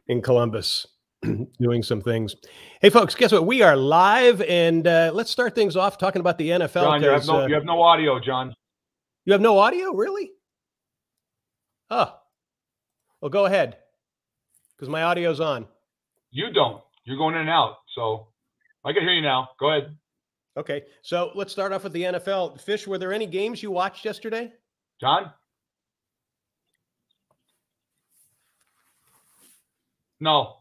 in Columbus doing some things. Hey, folks, guess what? We are live, and let's start things off talking about the NFL. John, you have no audio, John. You have no audio? Really? Oh. Well, go ahead, because my audio's on. You don't. You're going in and out, so I can hear you now. Go ahead. Okay, so let's start off with the NFL. Fish, were there any games you watched yesterday? John? No.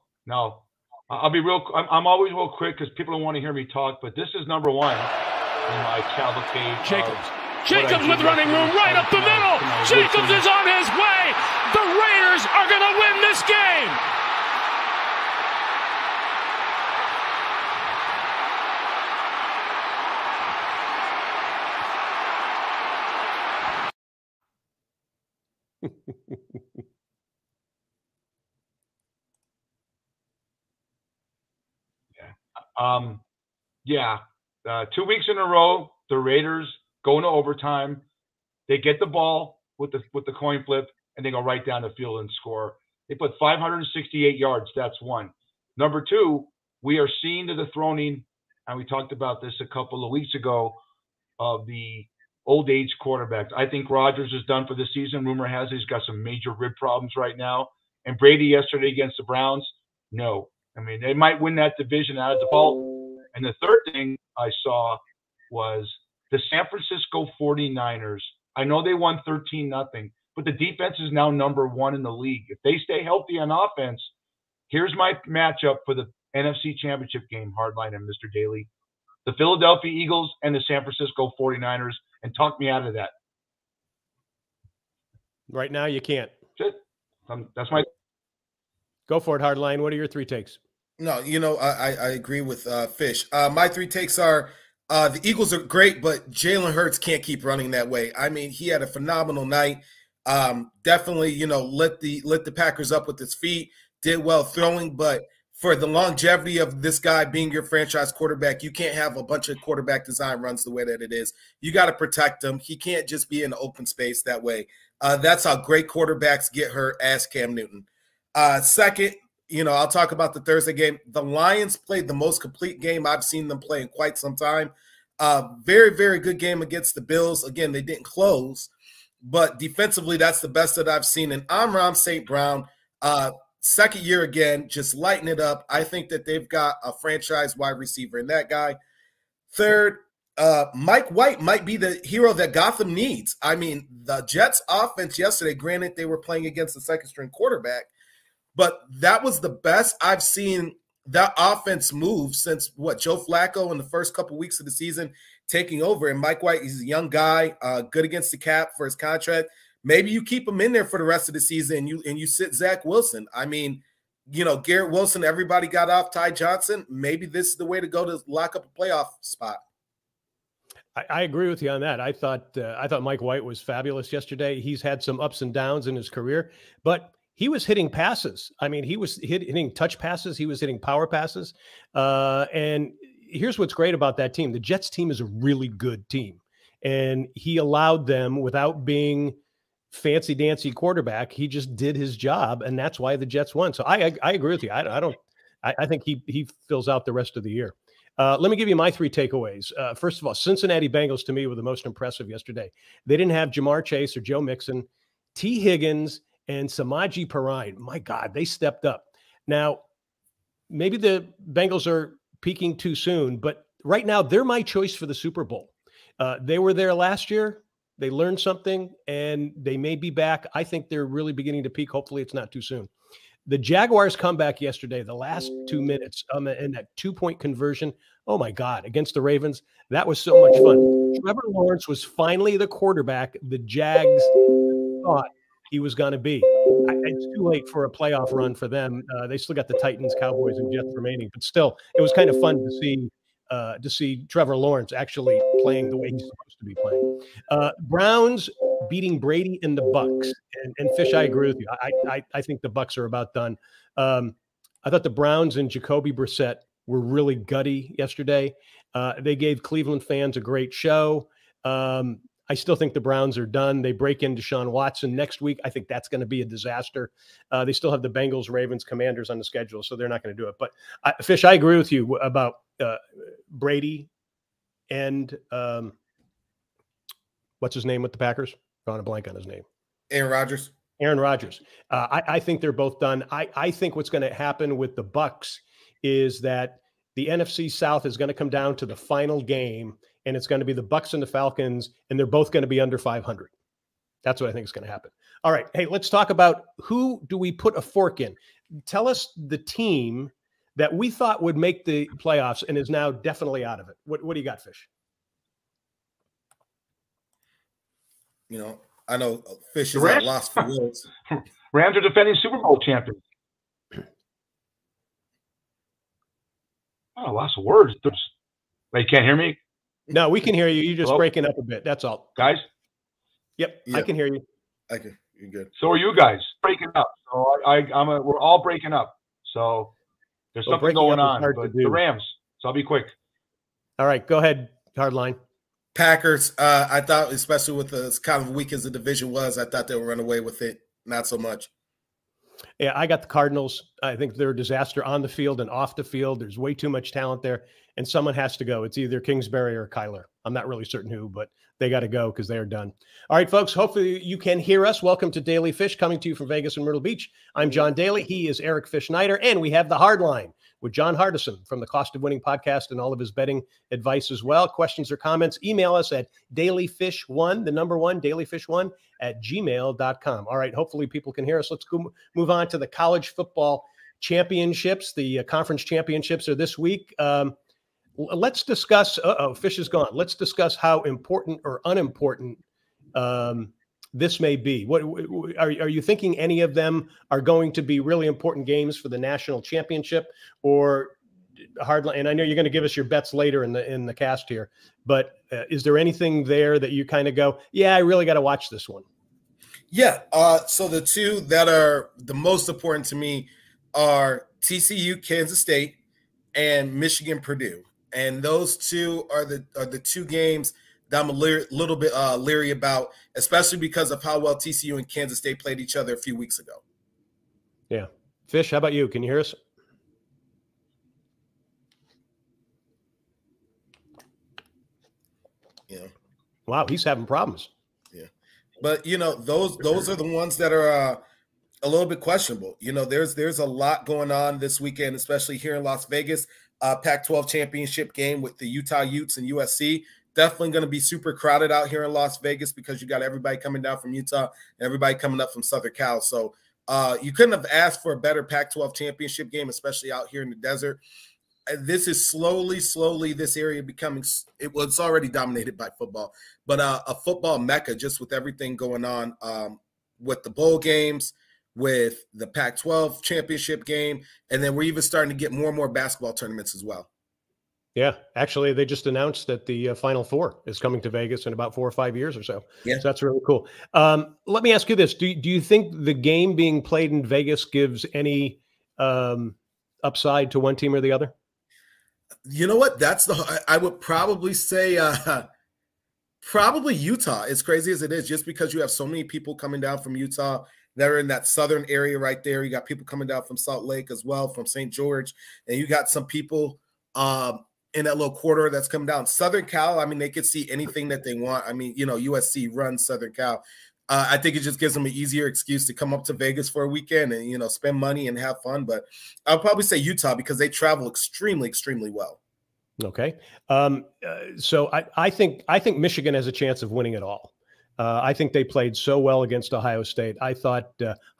I'll be real. I'm always real quick because people don't want to hear me talk, but this is number one in my cavalcade. Jacobs with running room right up the middle. Jacobs is on his way. The Raiders are going to win this game. Yeah. 2 weeks in a row, the Raiders go into overtime. They get the ball with the coin flip, and they go right down the field and score. They put 568 yards. That's one. Number two, we are seeing the dethroning, and we talked about this a couple of weeks ago, of the old age quarterbacks. I think Rodgers is done for the season. Rumor has it he's got some major rib problems right now. And Brady yesterday against the Browns, no. I mean, they might win that division out of default. And the third thing I saw was the San Francisco 49ers. I know they won 13-0, but the defense is now number one in the league. If they stay healthy on offense, here's my matchup for the NFC Championship game, Hardline and Mr. Daly. The Philadelphia Eagles and the San Francisco 49ers, and talk me out of that. Right now, you can't. That's my... Go for it, Hardline. What are your three takes? No, I agree with Fish. My three takes are the Eagles are great, but Jalen Hurts can't keep running that way. I mean, he had a phenomenal night. Definitely, lit the Packers up with his feet, did well throwing, but for the longevity of this guy being your franchise quarterback, you can't have a bunch of quarterback design runs the way that it is. You got to protect him. He can't just be in open space that way. That's how great quarterbacks get hurt, as Cam Newton. Second, I'll talk about the Thursday game. The Lions played the most complete game I've seen them play in quite some time. Very, very good game against the Bills. Again, they didn't close, but defensively, that's the best that I've seen. And Amon-Ra St. Brown, second year again, just lighting it up. I think that they've got a franchise wide receiver in that guy. Third, Mike White might be the hero that Gotham needs. I mean, the Jets offense yesterday, granted they were playing against the second-string quarterback, but that was the best I've seen that offense move since, Joe Flacco in the first couple weeks of the season taking over. And Mike White, he's a young guy, good against the cap for his contract. Maybe you keep him in there for the rest of the season and you sit Zach Wilson. I mean, Garrett Wilson, everybody got off Ty Johnson. Maybe this is the way to go to lock up a playoff spot. I agree with you on that. I thought Mike White was fabulous yesterday. He's had some ups and downs in his career, but he was hitting passes. I mean, he was hitting touch passes. He was hitting power passes. And here's what's great about that team. The Jets team is a really good team. And he allowed them, without being fancy dancy quarterback, he just did his job. And that's why the Jets won. So I agree with you. I think he fills out the rest of the year. Let me give you my three takeaways. First of all, Cincinnati Bengals to me were the most impressive yesterday. They didn't have Jamar Chase or Joe Mixon. T. Higgins and Samaje Perine, my God, they stepped up. Now, maybe the Bengals are peaking too soon, but right now they're my choice for the Super Bowl. They were there last year. They learned something, and they may be back. I think they're really beginning to peak. Hopefully it's not too soon. The Jaguars comeback yesterday, the last 2 minutes, and that 2-point conversion, oh my God, against the Ravens, that was so much fun. Trevor Lawrence was finally the quarterback the Jags thought he was going to be. It's too late for a playoff run for them. They still got the Titans, Cowboys, and Jets remaining, but still, it was kind of fun to see Trevor Lawrence actually playing the way he's supposed to be playing. Browns beating Brady and the Bucks, and Fish, I agree with you. I think the Bucks are about done. I thought the Browns and Jacoby Brissett were really gutty yesterday. They gave Cleveland fans a great show. I still think the Browns are done. They break in Deshaun Watson next week. I think that's going to be a disaster. They still have the Bengals, Ravens, Commanders on the schedule, so they're not going to do it. But Fish, I agree with you about Brady and what's his name with the Packers? Drawing a blank on his name. Aaron Rodgers. Aaron Rodgers. I think they're both done. I think what's going to happen with the Bucs is that the NFC South is going to come down to the final game, and it's going to be the Bucs and the Falcons, and they're both going to be under 500. That's what I think is going to happen. All right. Hey, let's talk about who do we put a fork in? Tell us the team that we thought would make the playoffs and is now definitely out of it. What do you got, Fish? You know, I know Fish is at loss for words. Rams are defending Super Bowl champions. Oh, lots of words. You can't hear me? No, we can hear you. You're just breaking up a bit. That's all. Guys? Yep, I can hear you. You're good. So are you guys breaking up. So we're all breaking up. So there's something going on. But the Rams. So I'll be quick. All right, go ahead, Hardline. Packers. I thought, especially with as kind of weak as the division was, I thought they would run away with it. Not so much. Yeah, I got the Cardinals. I think they're a disaster on the field and off the field. There's way too much talent there, and someone has to go. It's either Kingsbury or Kyler. I'm not really certain who, but they got to go because they are done. All right, folks, hopefully you can hear us. Welcome to Daily Fish, coming to you from Vegas and Myrtle Beach. I'm John Daly. He is Eric Fish Snyder, and we have the Hardline with John Hardison from the Cost of Winning podcast and all of his betting advice as well. Questions or comments, email us at dailyfish1, the number one, dailyfish1 at gmail.com. All right, hopefully people can hear us. Let's go move on to the college football championships. The conference championships are this week. Let's discuss, Fish is gone. Let's discuss how important or unimportant this may be. What are you thinking any of them are going to be really important games for the national championship, or Hardline? And I know you're going to give us your bets later in the cast here, but is there anything there that you kind of go, yeah, I really got to watch this one? Yeah. So the two that are the most important to me are TCU, Kansas State, and Michigan, Purdue. And those two are the two games that I'm a little bit leery about, especially because of how well TCU and Kansas State played each other a few weeks ago. Yeah. Fish, how about you? Can you hear us? Yeah. Wow, he's having problems. Yeah. But, those are the ones that are a little bit questionable. There's a lot going on this weekend, especially here in Las Vegas. Pac-12 championship game with the Utah Utes and USC. Definitely going to be super crowded out here in Las Vegas because you got everybody coming down from Utah and everybody coming up from Southern Cal. So you couldn't have asked for a better Pac-12 championship game, especially out here in the desert. This is slowly, this area becoming – it's already dominated by football, but a football mecca just with everything going on with the bowl games, with the Pac-12 championship game, and then we're even starting to get more and more basketball tournaments as well. Yeah, actually, they just announced that the Final Four is coming to Vegas in about 4 or 5 years or so. Yeah. So that's really cool. Let me ask you this. Do you think the game being played in Vegas gives any upside to one team or the other? You know what? I would probably say probably Utah, as crazy as it is, just because you have so many people coming down from Utah that are in that southern area right there. You got people coming down from Salt Lake as well, from St. George, and you got some people in that little corridor that's come down. Southern Cal, I mean, they could see anything that they want. I mean, USC runs Southern Cal. I think it just gives them an easier excuse to come up to Vegas for a weekend and, spend money and have fun. But I'll probably say Utah because they travel extremely, extremely well. Okay. So I think Michigan has a chance of winning it all. I think they played so well against Ohio State. I thought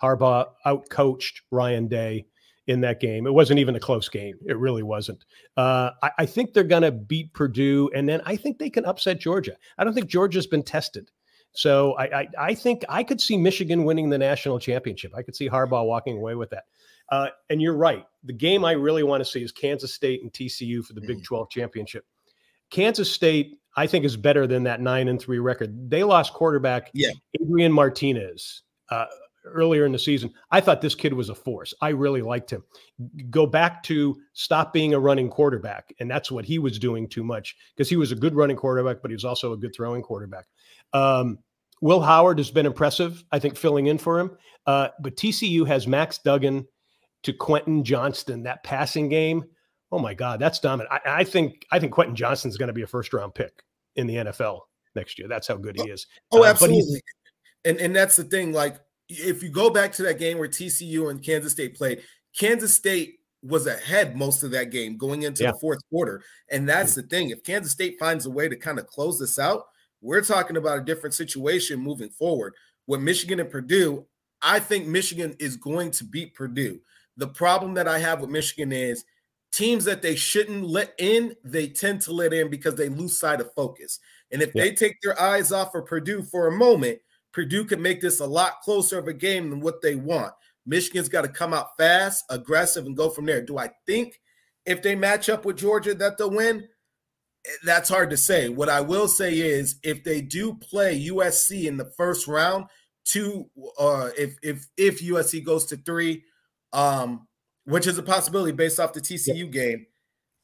Harbaugh outcoached Ryan Day in that game. It wasn't even a close game. It really wasn't. I think they're going to beat Purdue, and then I think they can upset Georgia. I don't think Georgia's been tested. So I think I could see Michigan winning the national championship. I could see Harbaugh walking away with that. And you're right. The game I really want to see is Kansas State and TCU for the Big 12 championship. Kansas State, I think, is better than that 9-3 record. They lost quarterback Adrian Martinez earlier in the season. I thought this kid was a force. I really liked him. Go back to stop being a running quarterback, and that's what he was doing too much because he was a good running quarterback, but he was also a good throwing quarterback. Will Howard has been impressive, I think, filling in for him. But TCU has Max Duggan to Quentin Johnston, that passing game. Oh my God, that's dominant. I think Quentin Johnston's going to be a first-round pick in the NFL next year. That's how good he is. Oh, absolutely. And that's the thing. Like, if you go back to that game where TCU and Kansas State played, Kansas State was ahead most of that game going into the fourth quarter. And that's the thing. If Kansas State finds a way to kind of close this out, we're talking about a different situation moving forward. With Michigan and Purdue, I think Michigan is going to beat Purdue. The problem that I have with Michigan is teams that they shouldn't let in, they tend to let in because they lose sight of focus. And if they take their eyes off of Purdue for a moment, Purdue could make this a lot closer of a game than what they want. Michigan's got to come out fast, aggressive, and go from there. Do I think if they match up with Georgia that they'll win? That's hard to say. What I will say is if they do play USC in the first round, if USC goes to 3, which is a possibility based off the TCU game,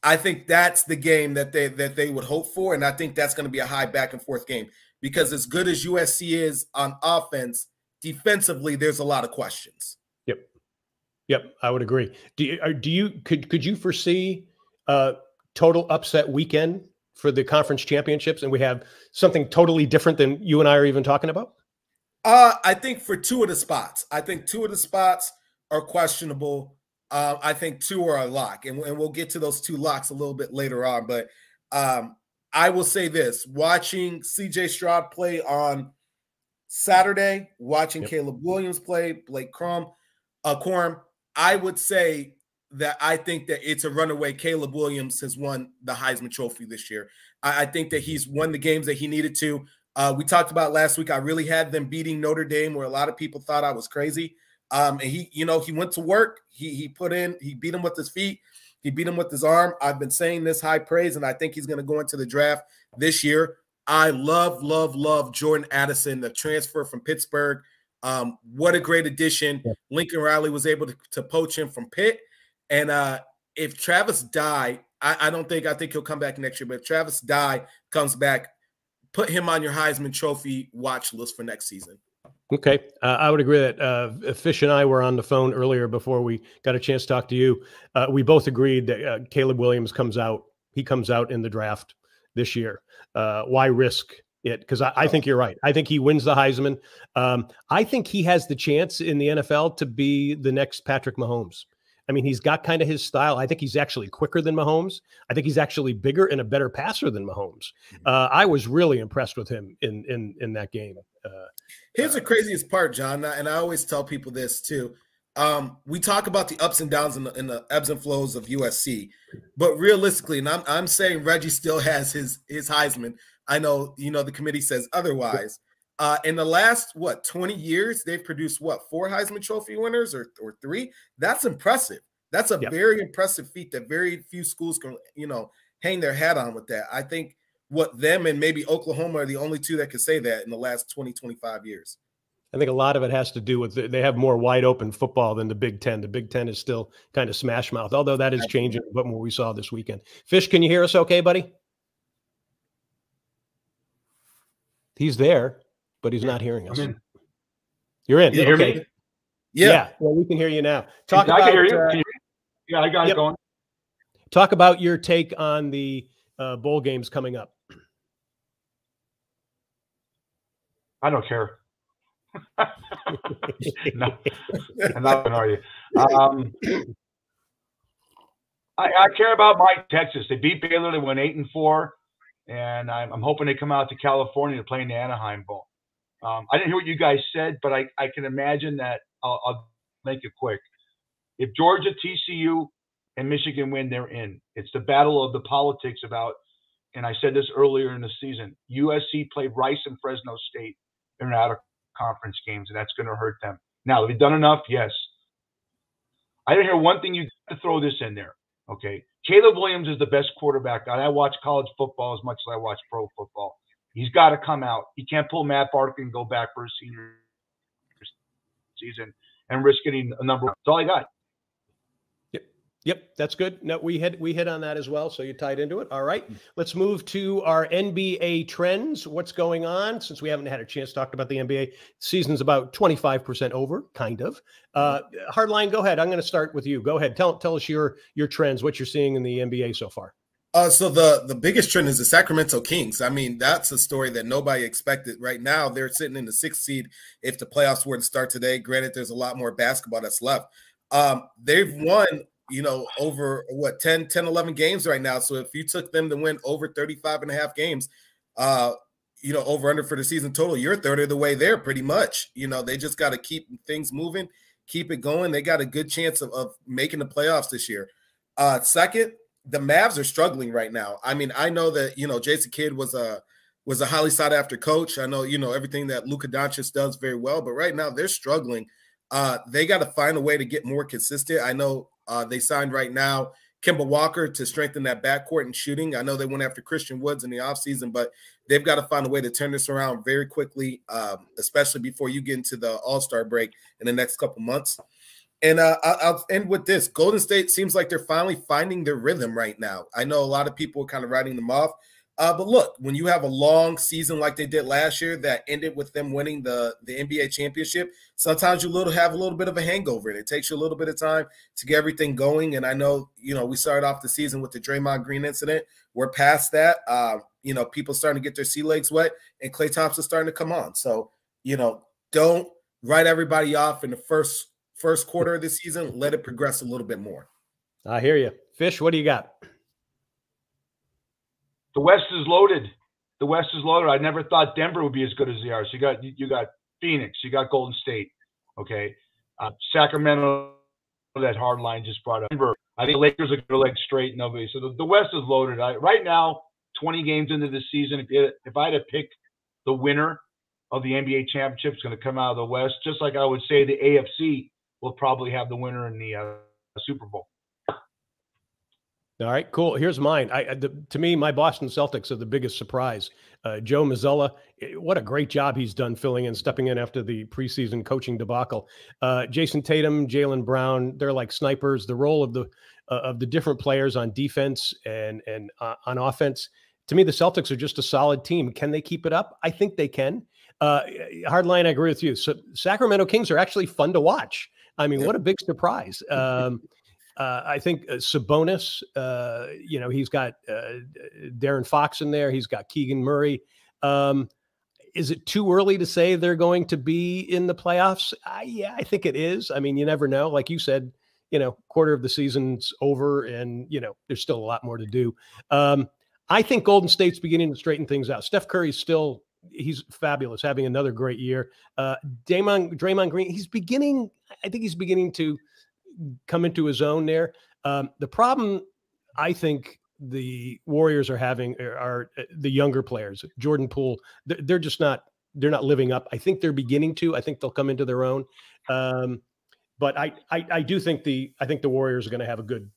I think that's the game that they would hope for, and I think that's going to be a high back and forth game because as good as USC is on offense, defensively there's a lot of questions. Yep, I would agree. Could you foresee total upset weekend for the conference championships, and we have something totally different than you and I are even talking about? I think for 2 of the spots. I think 2 of the spots are questionable. I think 2 are a lock, and we'll get to those 2 locks a little bit later on. But I will say this: watching C.J. Stroud play on Saturday, watching Caleb Williams play, Blake Corum, I would say that I think that it's a runaway. Caleb Williams has won the Heisman Trophy this year. I think that he's won the games that he needed to. We talked about last week. I really had them beating Notre Dame, where a lot of people thought I was crazy. And he went to work. He beat him with his feet. He beat him with his arm. I've been saying this high praise, and I think he's going to go into the draft this year. I love Jordan Addison, the transfer from Pittsburgh. What a great addition. Lincoln Riley was able to poach him from Pitt. And if Travis Dye, I think he'll come back next year, but if Travis Dye comes back, put him on your Heisman Trophy watch list for next season. Okay. I would agree that Fish and I were on the phone earlier before we got a chance to talk to you. We both agreed that Caleb Williams comes out. He comes out in the draft this year. Why risk it? Because I think you're right. I think he wins the Heisman. I think he has the chance in the NFL to be the next Patrick Mahomes. I mean, he's got kind of his style. I think he's actually quicker than Mahomes. I think he's actually bigger and a better passer than Mahomes. I was really impressed with him in that game. Here's the craziest part, John, and I always tell people this too. We talk about the ups and downs and the ebbs and flows of USC, but realistically, and I'm saying Reggie still has his Heisman. I know, the committee says otherwise. In the last, 20 years, they've produced 4 Heisman Trophy winners or 3? That's impressive. That's a very impressive feat that very few schools can, hang their hat on with that. I think them and maybe Oklahoma are the only 2 that could say that in the last 20, 25 years. I think a lot of it has to do with they have more wide open football than the Big Ten. The Big Ten is still kind of smash mouth, although that is changing from what we saw this weekend. Fish, can you hear us okay, buddy? He's there, but he's not hearing us. You're in. You hear me? Yeah. Well, we can hear you now. I can hear you. Yeah, I got it going. Talk about your take on the bowl games coming up. I don't care. No, I'm not going to argue. I care about Mike, Texas. They beat Baylor. They went 8-4, and I'm hoping they come out to California to play in the Anaheim Bowl. I didn't hear what you guys said, but I can imagine that. I'll make it quick. If Georgia, TCU, and Michigan win, they're in. It's the battle of the politics about, and I said this earlier in the season, USC played Rice and Fresno State in out of conference games, and that's going to hurt them. Now, have you done enough? Yes. I didn't hear one thing. You got to throw this in there. Okay. Caleb Williams is the best quarterback. I watch college football as much as I watch pro football. He's got to come out. He can't pull Matt Barkley and go back for a senior season and risk getting a number one. That's all I got. Yep, that's good. No, we hit on that as well, so you tied into it. All right, let's move to our NBA trends. What's going on? Since we haven't had a chance to talk about the NBA, season's about 25% over, kind of. Hardline, go ahead. I'm going to start with you. Go ahead. Tell us your trends, what you're seeing in the NBA so far. So the biggest trend is the Sacramento Kings. I mean, that's a story that nobody expected. Right now, they're sitting in the 6th seed if the playoffs were to start today. Granted, there's a lot more basketball that's left. They've won, over 10, 11 games right now. So if you took them to win over 35.5 games, over under for the season total, you're a third of the way there pretty much. They just got to keep things moving, keep it going. They got a good chance of making the playoffs this year. Second, the Mavs are struggling right now. I mean, I know that, Jason Kidd was a highly sought after coach. I know, everything that Luka Doncic does very well, but right now they're struggling. They got to find a way to get more consistent. I know they signed right now Kemba Walker to strengthen that backcourt and shooting. I know they went after Christian Woods in the offseason, but they've got to find a way to turn this around very quickly, especially before you get into the All-Star break in the next couple months. And I'll end with this. Golden State seems like they're finally finding their rhythm right now. I know a lot of people are kind of writing them off. But look, when you have a long season like they did last year that ended with them winning the NBA championship, sometimes you have a little bit of a hangover. And it takes you a little bit of time to get everything going. And I know, we started off the season with the Draymond Green incident. We're past that. People starting to get their sea legs wet, and Klay Thompson's starting to come on. So, don't write everybody off in the first quarter of the season. Let it progress a little bit more. I hear you. Fish, what do you got? The West is loaded. The West is loaded. I never thought Denver would be as good as they are. So you got Phoenix, you got Golden State, okay, Sacramento. That hard line just brought up. Denver. I think the Lakers are going to leg straight. Nobody. So the West is loaded. Right now, 20 games into the season, if I had to pick the winner of the NBA championship, it's going to come out of the West. Just like I would say the AFC will probably have the winner in the Super Bowl. All right, cool. Here's mine. To me, my Boston Celtics are the biggest surprise. Joe Mazzulla, what a great job he's done filling in, stepping in after the preseason coaching debacle. Jason Tatum, Jaylen Brown, they're like snipers. The role of the different players on defense and on offense. To me, the Celtics are just a solid team. Can they keep it up? I think they can. Hardline, I agree with you. So Sacramento Kings are actually fun to watch. I mean, what a big surprise. I think Sabonis, he's got Darren Fox in there. He's got Keegan Murray. Is it too early to say they're going to be in the playoffs? Yeah, I think it is. I mean, you never know. Like you said, quarter of the season's over and, there's still a lot more to do. I think Golden State's beginning to straighten things out. Steph Curry's he's fabulous, having another great year. Draymond Green, I think he's beginning to come into his own there. The problem I think the Warriors are having are the younger players. Jordan Poole, they're not living up. I think they're beginning to. I think they'll come into their own. But I do think the Warriors are going to have a good.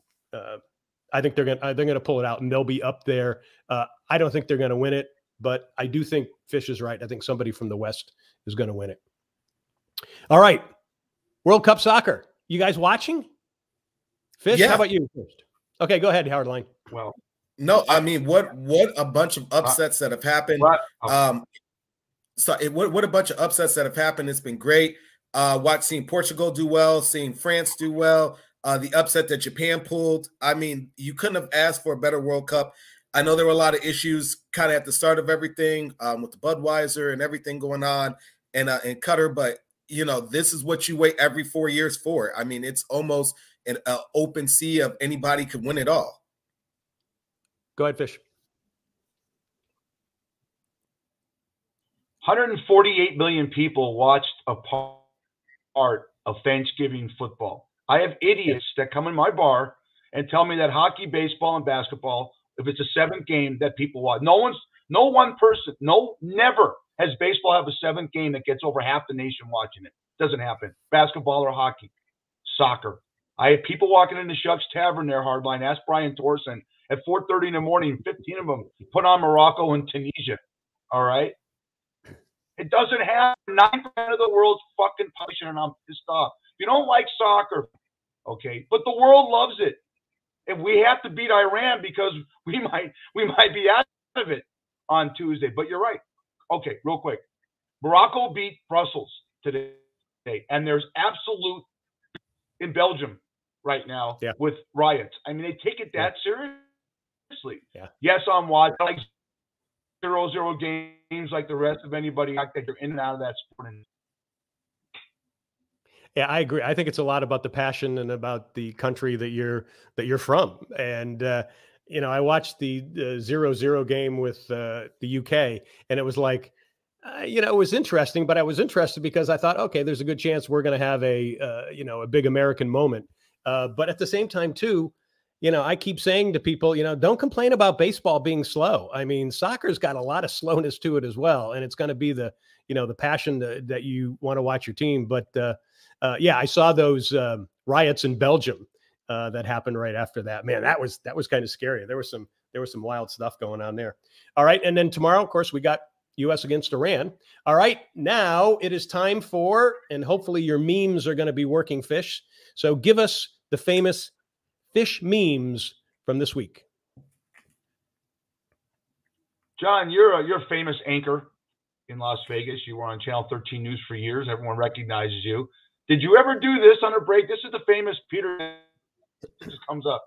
I think they're going to pull it out and they'll be up there. I don't think they're going to win it, but I do think Fish is right. I think somebody from the West is going to win it. All right, World Cup soccer. You guys watching? Fish, yeah. How about you first? Okay, go ahead, Howardline. Well, no, I mean, what a bunch of upsets that have happened. What a bunch of upsets that have happened. It's been great. Seeing Portugal do well, seeing France do well. The upset that Japan pulled. I mean, you couldn't have asked for a better World Cup. I know there were a lot of issues kind of at the start of everything with the Budweiser and everything going on in Qatar, but this is what you wait every 4 years for. I mean, it's almost an open sea of anybody could win it all. Go ahead, Fish. 148 million people watched a part of Thanksgiving football. I have idiots that come in my bar and tell me that hockey, baseball, and basketball, if it's a 7th game, that people watch. Never has baseball have a 7th game that gets over half the nation watching it. Doesn't happen. Basketball or hockey, soccer. I have people walking into Shuck's Tavern there, Hardline. Ask Brian Torsen at 4:30 in the morning. 15 of them put on Morocco and Tunisia. All right. It doesn't happen. 9% of the world's fucking population, and I'm pissed off. If you don't like soccer, okay, but the world loves it. if we have to beat Iran because we might be out of it on Tuesday. But you're right. Okay, real quick. Morocco beat Brussels today, and there's absolute in Belgium right now with riots. I mean, they take it that seriously. Yeah. Yes, I'm watching like 0-0 games like the rest of anybody out there. You're in and out of that sport. Yeah, I agree. I think it's a lot about the passion and about the country that you're from. And you know, I watched the 0-0 game with the UK, and it was like, you know, it was interesting. But I was interested because I thought, okay, there's a good chance we're going to have a you know, a big American moment. But at the same time, too, you know, I keep saying to people, you know, don't complain about baseball being slow. I mean, soccer's got a lot of slowness to it as well, and it's going to be the, you know, the passion that you want to watch your team. But yeah, I saw those riots in Belgium that happened right after that. Man, that was kind of scary. There was some wild stuff going on there. All right, and then tomorrow, of course, we got U.S. against Iran. All right, now it is time for, and hopefully your memes are going to be working, Fish. So give us the famous Fish memes from this week. John, you're a famous anchor in Las Vegas. You were on Channel 13 News for years. Everyone recognizes you. Did you ever do this on a break? This is the famous Peter. It just comes up.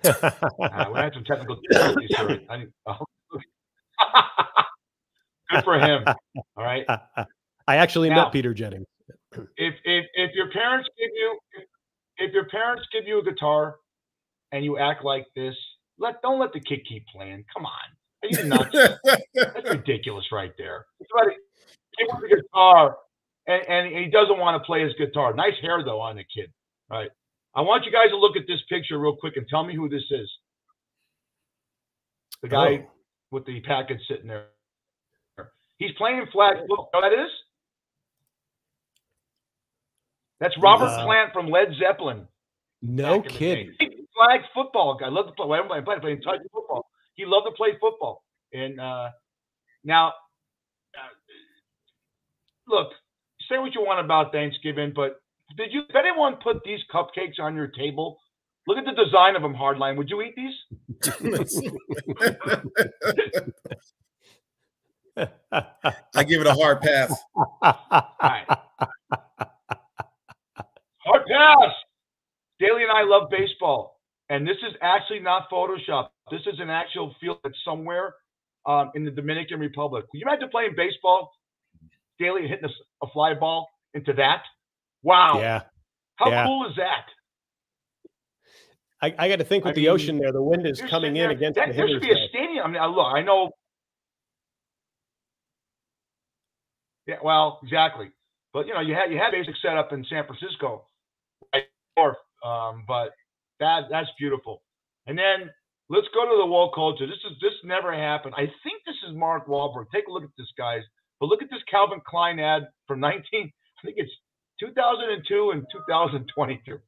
We had some technical difficulties here. Good for him. All right. I actually met Peter Jennings. If your parents give you a guitar and you act like this, don't let the kid keep playing. Come on. Are you nuts? That's ridiculous right there. He wants a guitar and he doesn't want to play his guitar. Nice hair though on the kid. All right. I want you guys to look at this picture real quick and tell me who this is. The guy with the package sitting there. He's playing flag football. You know what that is? That's Robert Plant from Led Zeppelin. No kidding. Flag football guy. Loved to play. Everybody playing touch football. He loved to play football. And now, look, say what you want about Thanksgiving, but did anyone put these cupcakes on your table? Look at the design of them, Hardline. Would you eat these? I give it a hard pass. All right. Hard pass. Daly and I love baseball, and this is actually not Photoshop. This is an actual field that's somewhere in the Dominican Republic. Can you imagine playing baseball, Daly, hitting a fly ball into that? Wow. Yeah. How cool is that? I got to think with the ocean there, the wind is coming in against the hitters. There should be a stadium. I mean, look, I know. Yeah, well, exactly. But, you know, you had basic setup in San Francisco, right north. But that's beautiful. And then let's go to the wall culture. This never happened. I think this is Mark Wahlberg. Take a look at this, guys. But look at this Calvin Klein ad from I think it's 2002 and 2022.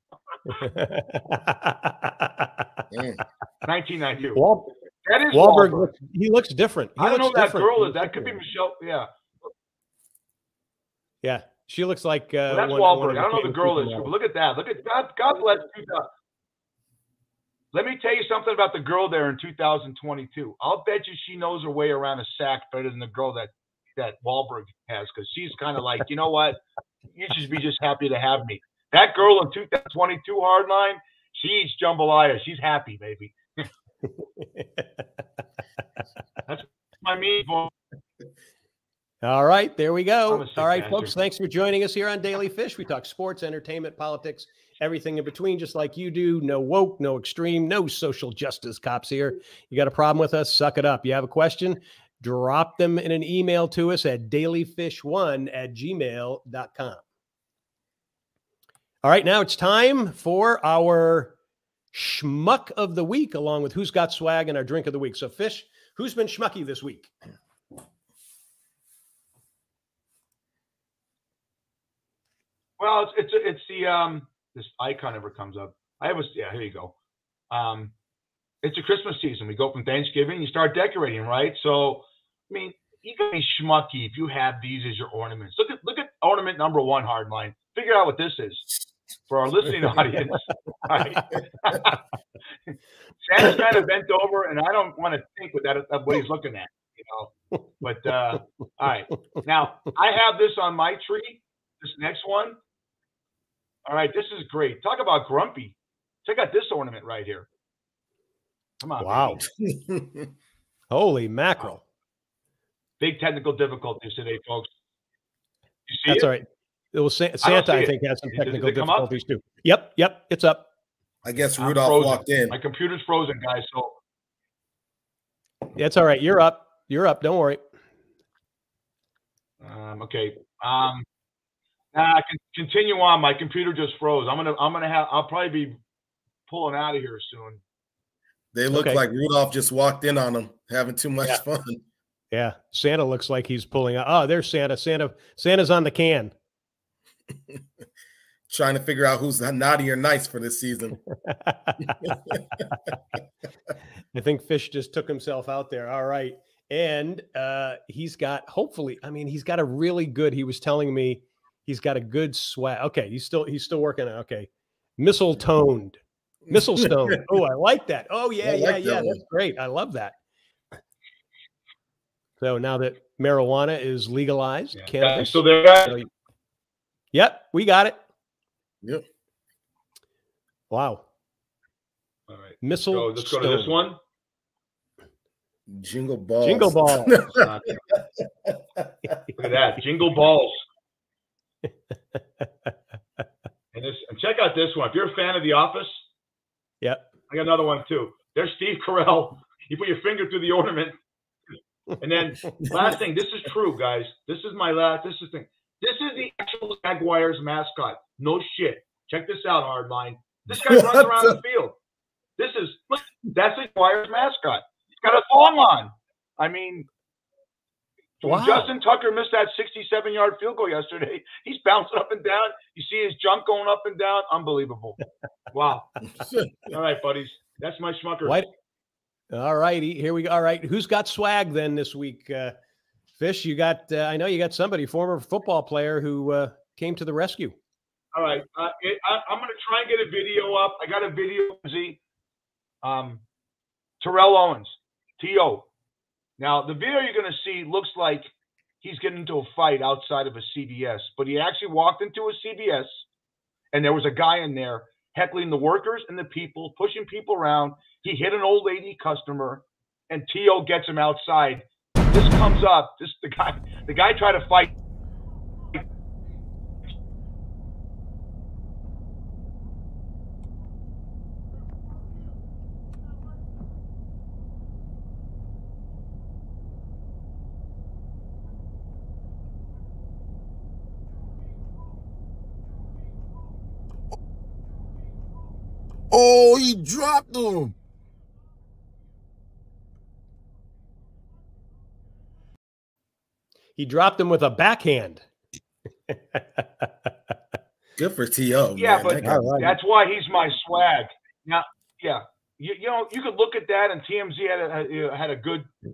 1992. That is Wahlberg. He looks different. I don't know who that girl is. That could be Michelle. Yeah. Yeah. She looks like that's Wahlberg. I don't know who the girl is. Look at that. Look at God bless 2000. Let me tell you something about the girl there in 2022. I'll bet you she knows her way around a sack better than the girl that Wahlberg has, because she's kind of like, you know what? You should be just happy to have me. That girl in 2022 Hardline, she eats jambalaya. She's happy, baby. That's my mean boy. All right, there we go. All right, folks, thanks for joining us here on Daily Fish. We talk sports, entertainment, politics, everything in between, just like you do. No woke, no extreme, no social justice cops here. You got a problem with us? Suck it up. You have a question? Drop them in an email to us at dailyfish1@gmail.com. All right, now it's time for our schmuck of the week, along with Who's Got Swag and our drink of the week. So, Fish, who's been schmucky this week? Well, it's the this icon never comes up. Here you go. It's a Christmas season. We go from Thanksgiving, you start decorating, right? So, I mean, you can be schmucky if you have these as your ornaments. Look at ornament number 1, Hardline. Figure out what this is. for our listening audience. All right. Santa's kind of bent over, and I don't want to think of what he's looking at, you know. But all right, now I have this on my tree. This next one. All right, this is great. Talk about grumpy. Check out this ornament right here. Come on. Wow. Holy mackerel. Big technical difficulties today, folks. You see That's it? all right. It was Santa, I think, has some technical difficulties too. Yep, it's up. I guess Rudolph walked in. My computer's frozen, guys. So it's all right. You're up. Don't worry. Okay. Continue on. My computer just froze. I'll probably be pulling out of here soon. They look like Rudolph just walked in on them, having too much fun. Yeah, Santa looks like he's pulling out. Oh, there's Santa. Santa's on the can. Trying to figure out who's naughty or nice for this season. I think Fish just took himself out there. All right. And he's got, hopefully, I mean, he's got a really good, he was telling me he's got a good swag. Okay, he's still working on, okay. Mistlestone. Oh, I like that. Oh, yeah. That's great. I love that. So now that marijuana is legalized, cannabis. So there. Yep, we got it. Yep. Wow. All right. Missile. Let's go to this one. Jingle balls. Jingle balls. Look at that. Jingle balls. And check out this one. If you're a fan of The Office, yep. I got another one too. There's Steve Carell. You put your finger through the ornament. And then last thing, this is true, guys. This is the thing. This is the actual Jaguars mascot. No shit. Check this out, Hardline. This guy runs around the field. That's the Jaguars mascot. He's got a thong on. I mean, wow. Justin Tucker missed that 67-yard field goal yesterday. He's bouncing up and down. You see his junk going up and down. Unbelievable. Wow. All right, buddies. That's my schmucker. What? All righty. Here we go. All right. Who's got swag then this week? Fish, you got, I know you got somebody, former football player who came to the rescue. All right. I'm going to try and get a video up. I got a video, Terrell Owens, T.O. Now, the video you're going to see looks like he's getting into a fight outside of a CVS, but he actually walked into a CVS, and there was a guy in there heckling the workers and the people, pushing people around. He hit an old lady customer, and T.O. gets him outside. This comes up. The guy tried to fight. Oh, he dropped him. He dropped him with a backhand. Good for T.O. Yeah, man. but that's why he's my swag. Now, yeah, you know, you could look at that, and TMZ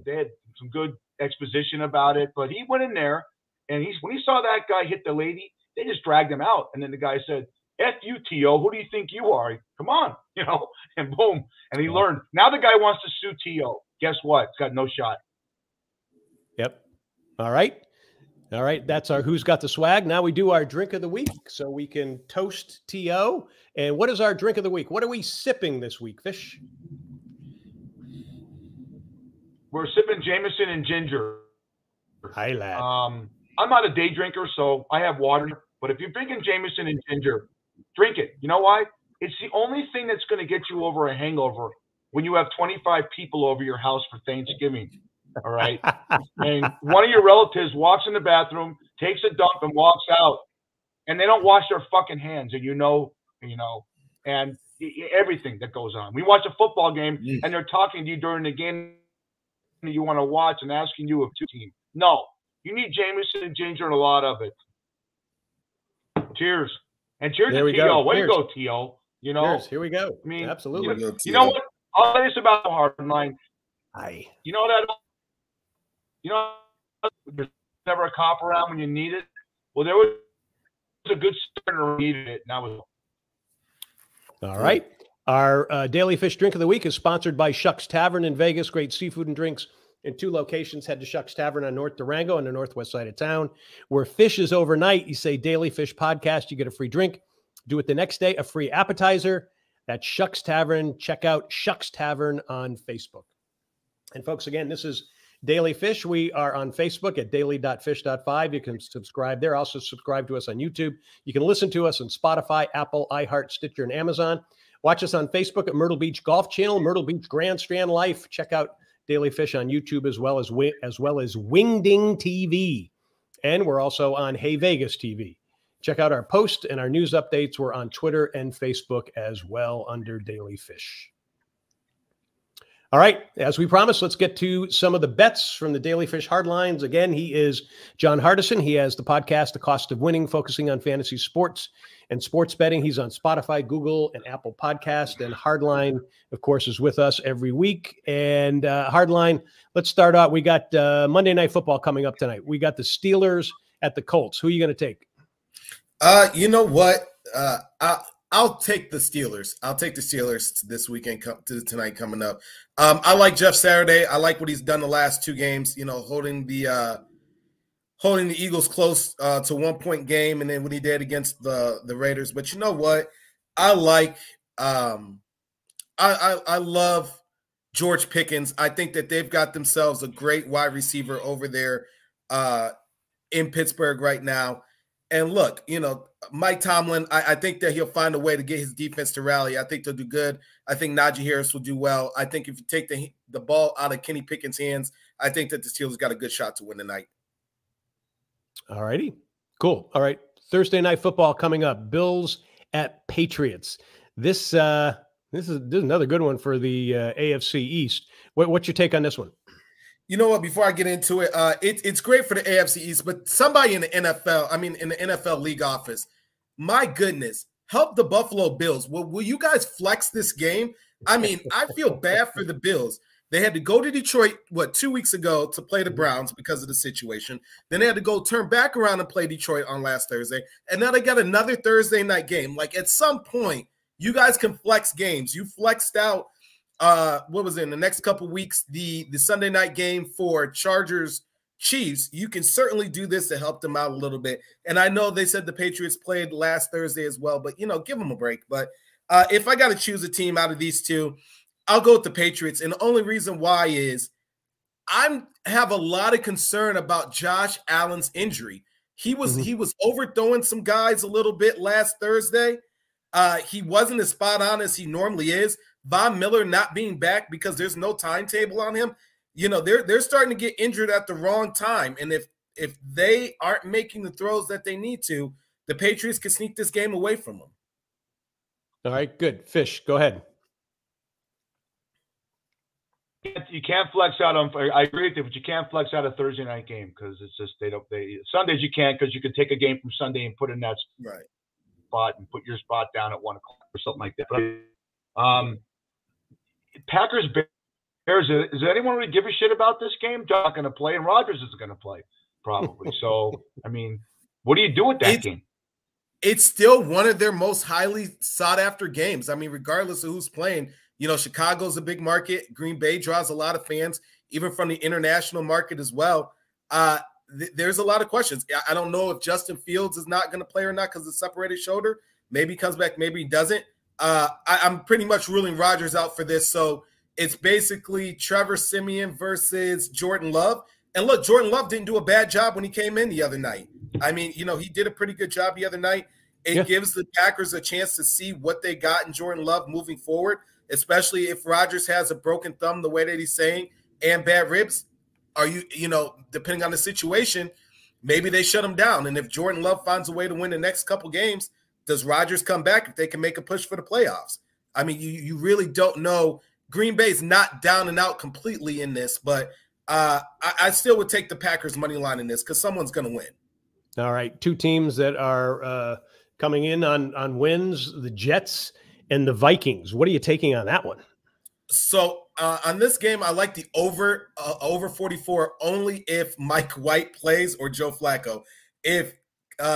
they had some good exposition about it. But he went in there, and when he saw that guy hit the lady, they just dragged him out. And then the guy said, "F you, T.O. Who do you think you are? Come on," you know, and boom, and he learned. Now the guy wants to sue T.O. Guess what? He's got no shot. Yep. All right. That's our Who's Got the Swag. Now we do our drink of the week so we can toast T.O. And what is our drink of the week? What are we sipping this week, Fish? We're sipping Jameson and ginger. Hi, lad. I'm not a day drinker, so I have water. But if you're drinking Jameson and ginger, drink it. You know why? It's the only thing that's going to get you over a hangover when you have 25 people over your house for Thanksgiving. All right. And one of your relatives walks in the bathroom, takes a dump, and walks out, and they don't wash their fucking hands. And you know, and everything that goes on. We watch a football game, and they're talking to you during the game that you want to watch and asking you of two teams. No, you need Jameson and ginger and a lot of it. Cheers. And cheers to T.O. Way to go, T.O. You know, cheers. Here we go. I mean, absolutely. You know what? I'll say this about the Hardline. You know that. You know, there's never a cop around when you need it. Well, there was a good starter who needed it, and that was All right. Our Daily Fish Drink of the Week is sponsored by Shucks Tavern in Vegas. Great seafood and drinks in 2 locations. Head to Shucks Tavern on North Durango on the northwest side of town. Where fish is overnight, you say Daily Fish Podcast, you get a free drink. Do it the next day, a free appetizer. That's Shucks Tavern. Check out Shucks Tavern on Facebook. And folks, again, this is Daily Fish. We are on Facebook at daily.fish.5. You can subscribe there. Also subscribe to us on YouTube. You can listen to us on Spotify, Apple, iHeart, Stitcher, and Amazon. Watch us on Facebook at Myrtle Beach Golf Channel, Myrtle Beach Grand Strand Life. Check out Daily Fish on YouTube as well as Wingding TV. And we're also on Hey Vegas TV. Check out our posts and our news updates. We're on Twitter and Facebook as well under Daily Fish. All right, as we promised, let's get to some of the bets from the Daily Fish Hardlines. Again, he is John Hardison. He has the podcast, The Cost of Winning, focusing on fantasy sports and sports betting. He's on Spotify, Google, and Apple Podcast. And Hardline, of course, is with us every week. And Hardline, let's start out. We got Monday Night Football coming up tonight. We got the Steelers at the Colts. Who are you going to take? You know what? I'll take the Steelers. I'll take the Steelers this weekend, tonight coming up. I like Jeff Saturday. I like what he's done the last 2 games. You know, holding the Eagles close to 1-point game, and then what he did against the Raiders. But you know what? I like. I love George Pickens. I think that they've got themselves a great wide receiver over there in Pittsburgh right now. And look, you know, Mike Tomlin, I think that he'll find a way to get his defense to rally. I think they'll do good. I think Najee Harris will do well. I think if you take the ball out of Kenny Pickett's hands, I think that the Steelers got a good shot to win tonight. All righty. Cool. All right. Thursday Night Football coming up. Bills at Patriots. This is another good one for the AFC East. What's your take on this one? You know what? Before I get into it, it's great for the AFC East, but somebody in the NFL league office, my goodness, help the Buffalo Bills. Will you guys flex this game? I mean, I feel bad for the Bills. They had to go to Detroit, 2 weeks ago to play the Browns because of the situation. Then they had to go turn back around and play Detroit on last Thursday. And now they got another Thursday night game. Like, at some point, you guys can flex games. You flexed out, what was it, in the next couple weeks, the Sunday night game for Chargers Chiefs. You can certainly do this to help them out a little bit. And I know they said the Patriots played last Thursday as well, but, you know, give them a break. But if I got to choose a team out of these two, I'll go with the Patriots. And the only reason why is I have a lot of concern about Josh Allen's injury. He was overthrowing some guys a little bit last Thursday. He wasn't as spot on as he normally is. Von Miller not being back because there's no timetable on him. You know, they're starting to get injured at the wrong time. And if they aren't making the throws that they need to, the Patriots can sneak this game away from them. All right, good. Fish, go ahead. You can't flex out on. I agree with you, but you can't flex out a Thursday night game because it's just Sundays you can't, because you could take a game from Sunday and put in that spot and put your spot down at 1 o'clock or something like that. But, Packers Bears. Is anyone really give a shit about this game? John's not going to play, and Rodgers is going to play probably. So I mean, what do you do with that game? It's still one of their most highly sought after games. I mean, regardless of who's playing. You know, Chicago's a big market. Green Bay draws a lot of fans, even from the international market as well. There's a lot of questions. I don't know if Justin Fields is not going to play or not because of the separated shoulder. Maybe he comes back, maybe he doesn't. I'm pretty much ruling Rodgers out for this. So it's basically Trevor Siemian versus Jordan Love. And look, Jordan Love didn't do a bad job when he came in the other night. I mean, you know, he did a pretty good job the other night. It gives the Packers a chance to see what they got in Jordan Love moving forward, especially if Rodgers has a broken thumb the way that he's saying and bad ribs. You know, depending on the situation, maybe they shut him down. And if Jordan Love finds a way to win the next couple games, does Rodgers come back if they can make a push for the playoffs? I mean, you really don't know. Green Bay's not down and out completely in this, but I still would take the Packers money line in this because someone's going to win. All right, 2 teams that are coming in on wins, the Jets and the Vikings. What are you taking on that one? So on this game, I like the over 44 only if Mike White plays or Joe Flacco. If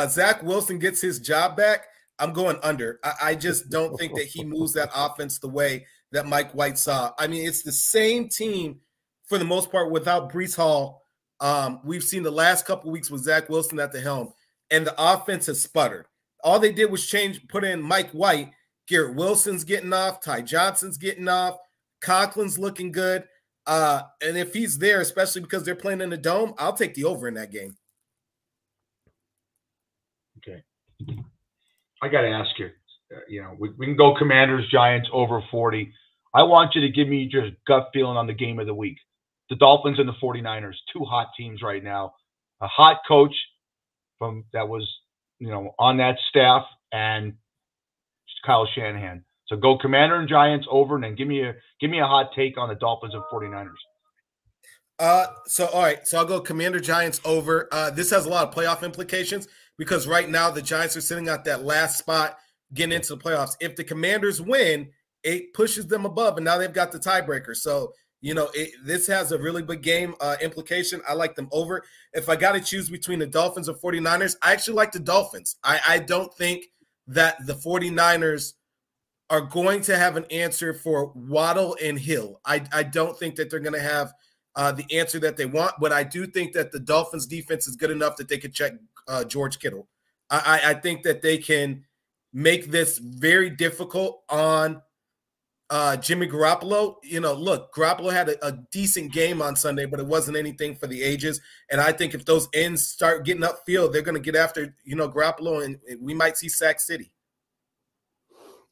Zach Wilson gets his job back, I'm going under. I just don't think that he moves that offense the way that Mike White saw. I mean, it's the same team for the most part without Breece Hall. We've seen the last couple of weeks with Zach Wilson at the helm, and the offense has sputtered. All they did was put in Mike White. Garrett Wilson's getting off. Ty Johnson's getting off. Conklin's looking good. And if he's there, especially because they're playing in the dome, I'll take the over in that game. Okay. I got to ask you, we can go Commanders, Giants over 40. I want you to give me your gut feeling on the game of the week. The Dolphins and the 49ers, two hot teams right now. A hot coach that was, on that staff, and Kyle Shanahan. So go Commander and Giants over, and then give me a hot take on the Dolphins and 49ers. All right. So I'll go Commander Giants over. This has a lot of playoff implications because right now the Giants are sitting at that last spot getting into the playoffs. If the Commanders win, it pushes them above, and now they've got the tiebreaker. So, this has a really big game implication. I like them over. If I got to choose between the Dolphins and 49ers, I actually like the Dolphins. I don't think that the 49ers are going to have an answer for Waddle and Hill. I don't think that they're going to have the answer that they want, but I do think that the Dolphins defense is good enough that they could check George Kittle. I think that they can make this very difficult on Jimmy Garoppolo. Look, Garoppolo had a decent game on Sunday, but it wasn't anything for the ages. And I think if those ends start getting upfield, they're going to get after, Garoppolo, and we might see Sack City.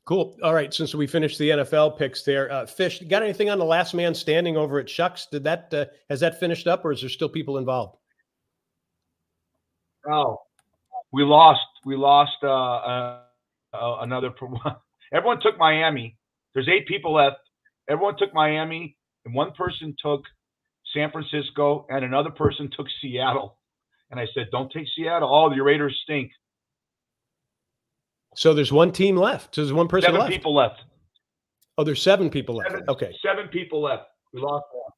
Cool. All right. Since we finished the NFL picks there, Fish, got anything on the last man standing over at Shucks? Has that finished up, or is there still people involved? Oh, we lost another. Everyone took Miami. There's 8 people left. Everyone took Miami, and one person took San Francisco, and another person took Seattle. And I said, don't take Seattle. Oh, the Raiders stink. So there's one team left. So there's one person left. 7 people left. Oh, there's 7 people left. Okay. 7 people left. We lost one.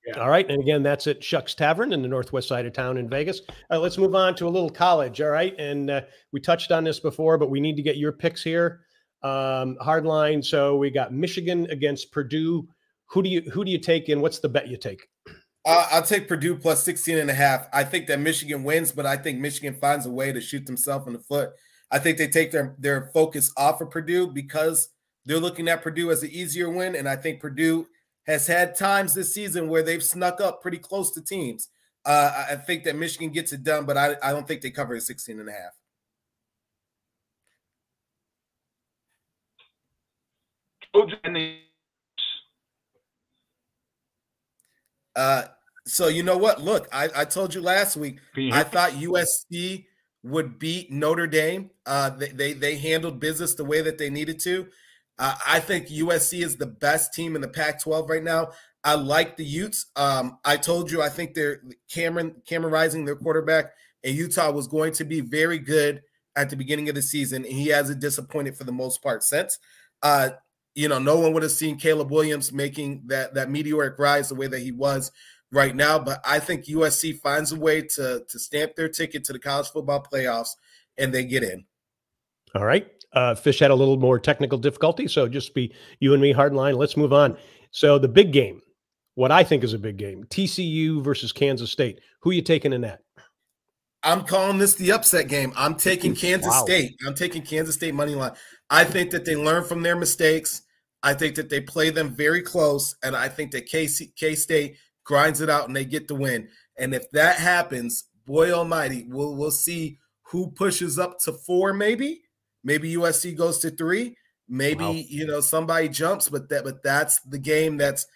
Yeah. All right. And again, that's at Shucks Tavern in the northwest side of town in Vegas. Let's move on to a little college. All right. And we touched on this before, but we need to get your picks here. Hard line. So we got Michigan against Purdue. Who do you take, and what's the bet you take? I'll take Purdue plus 16.5. I think that Michigan wins, but I think Michigan finds a way to shoot themselves in the foot. I think they take their focus off of Purdue because they're looking at Purdue as an easier win. And I think Purdue has had times this season where they've snuck up pretty close to teams. I think that Michigan gets it done, but I don't think they cover the 16.5. So you know what? Look, I told you last week, I thought USC would beat Notre Dame. They handled business the way that they needed to. I think USC is the best team in the Pac-12 right now. I like the Utes. I told you I think they're Cameron Rising, their quarterback, and Utah was going to be very good at the beginning of the season, and he hasn't disappointed for the most part since. No one would have seen Caleb Williams making that meteoric rise the way that he was right now, but I think USC finds a way to stamp their ticket to the college football playoffs, and they get in. All right. Fish had a little more technical difficulty, so just be you and me, hard line. Let's move on. So the big game, what I think is a big game, TCU versus Kansas State. Who are you taking in that? I'm calling this the upset game. I'm taking Kansas State. I'm taking Kansas State money line. I think that they learn from their mistakes. I think that they play them very close, and I think that K-State grinds it out and they get the win. And if that happens, boy almighty, we'll see who pushes up to 4 maybe. Maybe USC goes to 3. Maybe, somebody jumps, but that's the game that's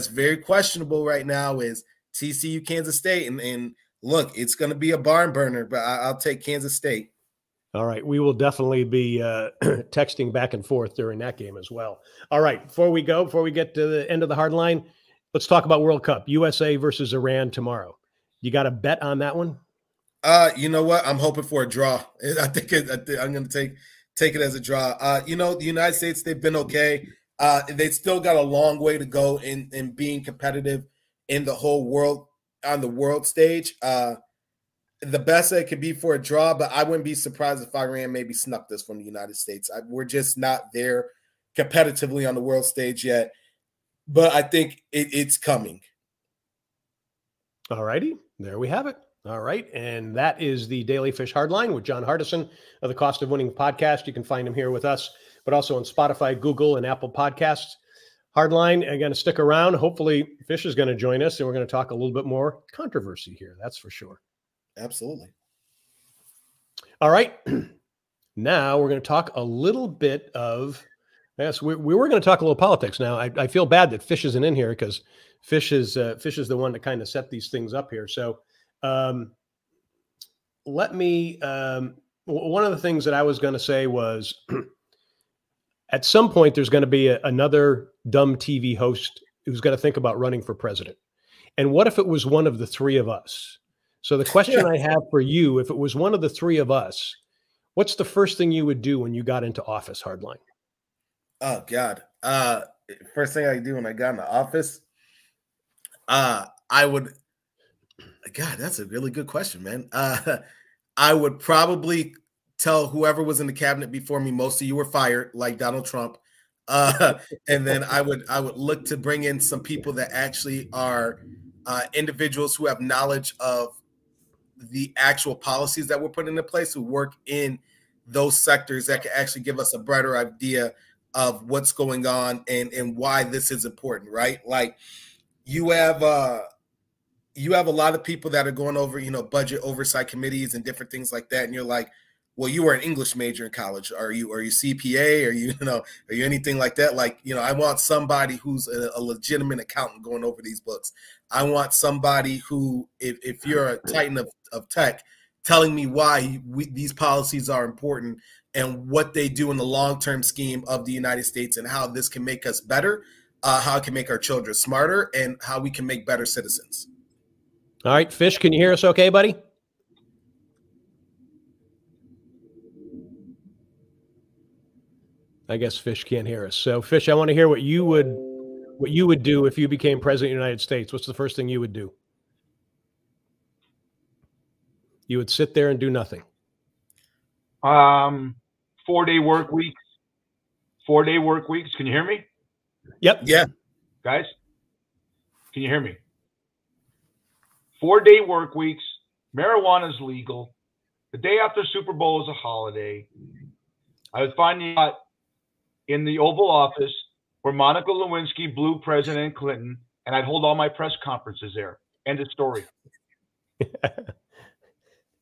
very questionable right now is TCU Kansas State. And look, it's going to be a barn burner, but I'll take Kansas State. All right. We will definitely be texting back and forth during that game as well. All right. Before we get to the end of the hard line, let's talk about World Cup. USA versus Iran tomorrow. You got a bet on that one? You know what? I'm hoping for a draw. I think I'm going to take it as a draw. The United States, they've been okay. They still got a long way to go in being competitive in the whole world, on the world stage. the best that it could be for a draw, but I wouldn't be surprised if Iran maybe snuck this from the United States. We're just not there competitively on the world stage yet, but I think it's coming. All righty, there we have it. All right, and that is the Daily Fish Hardline with John Hardison of the Cost of Winning podcast. You can find him here with us, but also on Spotify, Google, and Apple Podcasts. Hardline, going to stick around. Hopefully, Fish is going to join us, and we're going to talk a little bit more controversy here. That's for sure. Absolutely. All right, now we're going to talk a little bit of. Yes, we were going to talk a little politics. Now, I feel bad that Fish isn't in here because Fish is the one that kind of set these things up here. So let me. One of the things that I was going to say was, at some point, there's going to be another dumb TV host who's going to think about running for president. And what if it was one of the three of us? So the question I have for you, if it was one of the three of us, what's the first thing you would do when you got into office, Hardline? Oh, God. First thing I do when I got in the office, I would, God, that's a really good question, man. I would probably tell whoever was in the cabinet before me, most of you were fired, like Donald Trump. And then I would look to bring in some people that actually are individuals who have knowledge of the actual policies that we're putting into place, who work in those sectors that can actually give us a better idea of what's going on and why this is important, right? Like you have a lot of people that are going over, budget oversight committees and different things like that. And you're like, well, you were an English major in college. Are you CPA? Are you anything like that? Like, I want somebody who's a legitimate accountant going over these books. I want somebody who, if you're a titan of tech, telling me why these policies are important and what they do in the long-term scheme of the United States and how this can make us better, how it can make our children smarter, and how we can make better citizens. All right, Fish, can you hear us okay, buddy? I guess Fish can't hear us. So, Fish, I want to hear what you would do if you became president of the United States. What's the first thing you would do? You would sit there and do nothing. 4-day work weeks. 4-day work weeks. Can you hear me? Yep. Yeah. Guys, can you hear me? 4-day work weeks. Marijuana is legal. The day after Super Bowl is a holiday. I would find you out in the Oval Office where Monica Lewinsky blew President Clinton, and I'd hold all my press conferences there. End of story.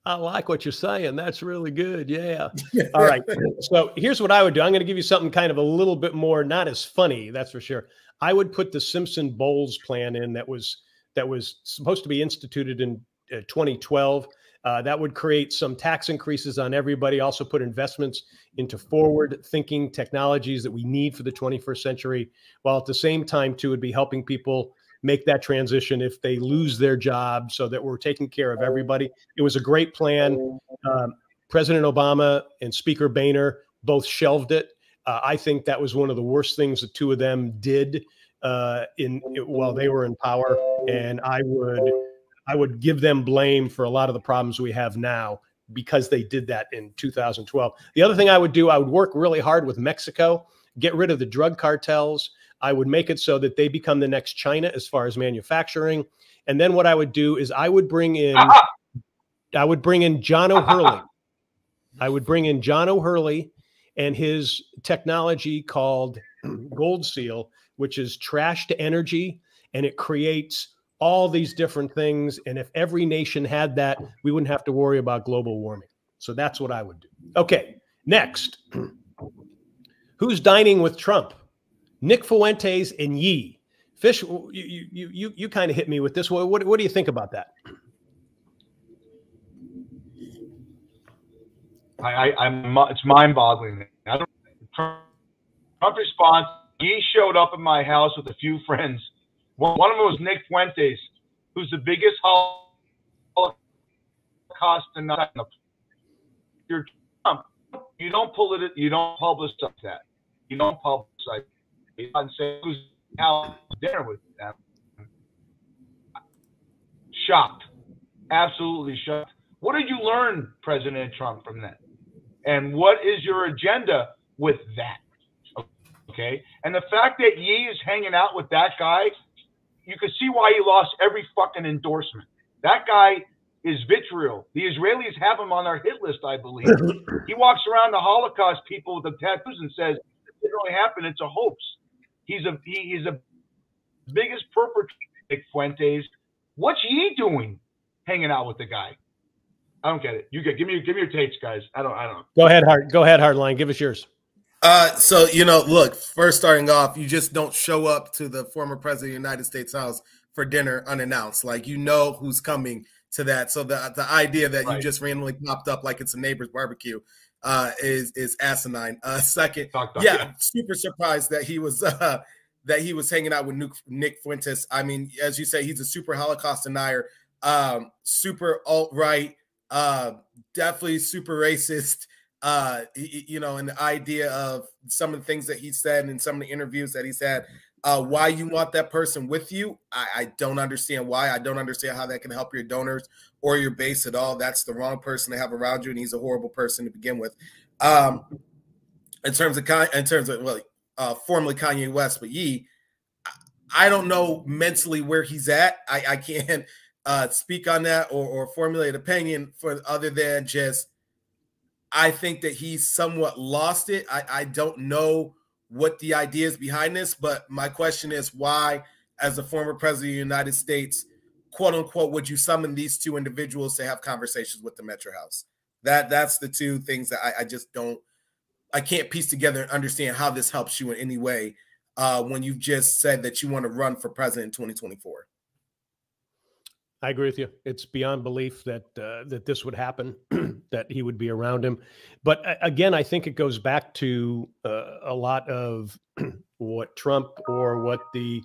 I like what you're saying. That's really good. Yeah. All right. So here's what I would do. I'm going to give you something kind of a little bit more, not as funny, that's for sure. I would put the Simpson Bowles plan in that was supposed to be instituted in 2012. That would create some tax increases on everybody, also put investments into forward-thinking technologies that we need for the 21st century, while at the same time, too, would be helping people make that transition if they lose their job so that we're taking care of everybody. It was a great plan. President Obama and Speaker Boehner both shelved it. I think that was one of the worst things the two of them did while they were in power, and I would give them blame for a lot of the problems we have now because they did that in 2012. The other thing I would do, I would work really hard with Mexico, get rid of the drug cartels. I would make it so that they become the next China as far as manufacturing. And then what I would do is I would bring in John O'Hurley. I would bring in John O'Hurley and his technology called Gold Seal, which is trash to energy, and it creates all these different things. And if every nation had that, we wouldn't have to worry about global warming. So that's what I would do. Okay, next. Who's dining with Trump? Nick Fuentes and Yee. Fish, you kind of hit me with this. What do you think about that? It's mind-boggling. Trump response, Yee showed up at my house with a few friends. One of them was Nick Fuentes, who's the biggest Holocaust denier. You're Trump. You don't publicize that. You don't publicize it. You don't say who's out dinner with them. Shocked. Absolutely shocked. What did you learn, President Trump, from that? And what is your agenda with that? Okay. And the fact that Yi is hanging out with that guy, you can see why he lost every fucking endorsement. That guy is vitriol. The Israelis have him on their hit list, I believe. He walks around the Holocaust people with the tattoos and says, it didn't really happen. It's a hoax. He is the biggest perpetrator, Fuentes. What's Yi doing hanging out with the guy? I don't get it. You give me your takes, guys. I don't. Go ahead, Hardline. Give us yours. So, look, first starting off, you just don't show up to the former president of the United States house for dinner unannounced. Like, who's coming to that. So the idea that you just randomly popped up like it's a neighbor's barbecue is asinine. Second, super surprised that he was hanging out with Nick Fuentes. I mean, as you say, he's a super Holocaust denier, super alt-right, definitely super racist. And the idea of some of the things that he said in some of the interviews that he's had, why you want that person with you, I don't understand why. I don't understand how that can help your donors or your base at all. That's the wrong person to have around you, and he's a horrible person to begin with. In terms of formerly Kanye West, but Yi, I don't know mentally where he's at. I can't speak on that or formulate opinion for other than just, I think that he's somewhat lost it. I don't know what the idea is behind this, but my question is why, as the former president of the United States, quote unquote, would you summon these two individuals to have conversations with the Metro House? That's the two things that I can't piece together and understand how this helps you in any way when you've just said that you want to run for president in 2024. I agree with you. It's beyond belief that that this would happen, that he would be around him. But again, I think it goes back to a lot of what Trump or what a